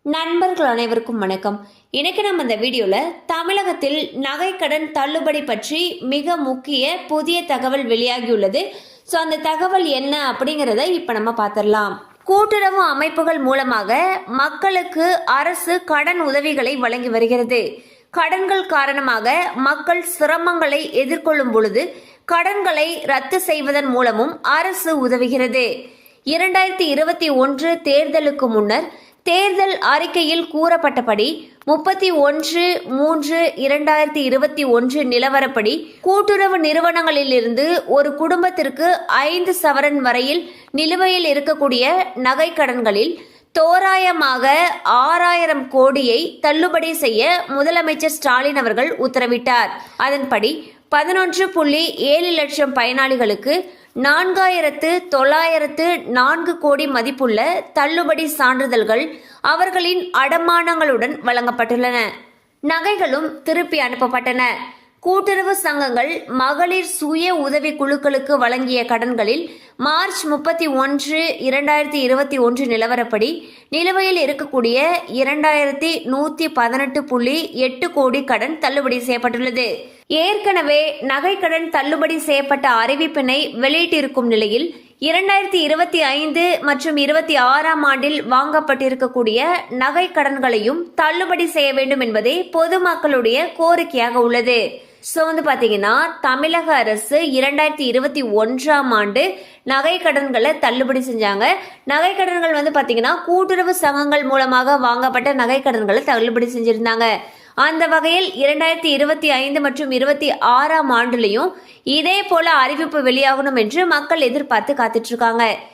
நண்பர்கள் அனைவருக்கும் வணக்கம். இன்னைக்கு நம்ம இந்த வீடியோல தமிழகத்தில் நகைக்கடன் தள்ளுபடி பற்றி மிக முக்கிய புதிய தகவல் வெளியாகியுள்ளது. ஸோ அந்த தகவல் என்ன அப்படிங்கிறத இப்ப நம்ம பார்த்துடலாம். கூட்டுறவு அமைப்புகள் மூலமாக மக்களுக்கு அரசு கடன் உதவிகளை வழங்கி வருகிறது. கடன்கள் காரணமாக மக்கள் சிரமங்களை எதிர்கொள்ளும் பொழுது கடன்களை ரத்து செய்வதன் மூலமும் அரசு உதவுகிறது. 2021 தேர்தலுக்கு முன்னர் தேர்தல் அறிக்கையில் கூறப்பட்டபடி 31/3/2021 நிலவரப்படி கூட்டுறவு நிறுவனங்களிலிருந்து ஒரு குடும்பத்திற்கு 5 சவரன் வரையில் நிலுவையில் இருக்கக்கூடிய நகை கடன்களில் தோராயமாக 6000 கோடியை தள்ளுபடி செய்ய முதலமைச்சர் ஸ்டாலின் அவர்கள் உத்தரவிட்டார். அதன்படி 11.7 லட்சம் பயனாளிகளுக்கு 4904 கோடி மதிப்புள்ள தள்ளுபடி சான்றிதழ்கள் அவர்களின் அடமானங்களுடன் வழங்கப்பட்டுள்ளன. நகைகளும் திருப்பி அனுப்பப்பட்டன. கூட்டுறவு சங்கங்கள் மகளிர் சுய உதவி குழுக்களுக்கு வழங்கிய கடன்களில் மார்ச் 31, 2021 நிலவரப்படி நிலுவையில் இருக்கக்கூடிய 2118.8 கோடி கடன் தள்ளுபடி செய்யப்பட்டுள்ளது. ஏற்கனவே நகை கடன் தள்ளுபடி செய்யப்பட்ட அறிவிப்பினை வெளியிட்டிருக்கும் நிலையில் 2025 மற்றும் 26ஆம் ஆண்டில் வாங்கப்பட்டிருக்கக்கூடிய நகை கடன்களையும் தள்ளுபடி செய்ய வேண்டும் என்பதே பொதுமக்களுடைய கோரிக்கையாக உள்ளது. ஸோ பார்த்தீங்கன்னா தமிழக அரசு 2021ஆம் ஆண்டு நகை கடன்களை தள்ளுபடி செஞ்சாங்க. நகை கடன்கள் பார்த்தீங்கன்னா கூட்டுறவு சங்கங்கள் மூலமாக வாங்கப்பட்ட நகை கடன்களை தள்ளுபடி செஞ்சிருந்தாங்க. அந்த வகையில் 2025 மற்றும் 26ஆம் ஆண்டுலையும் இதே போல அறிவிப்பு வெளியாகணும் என்று மக்கள் எதிர்பார்த்து காத்துட்டு இருக்காங்க.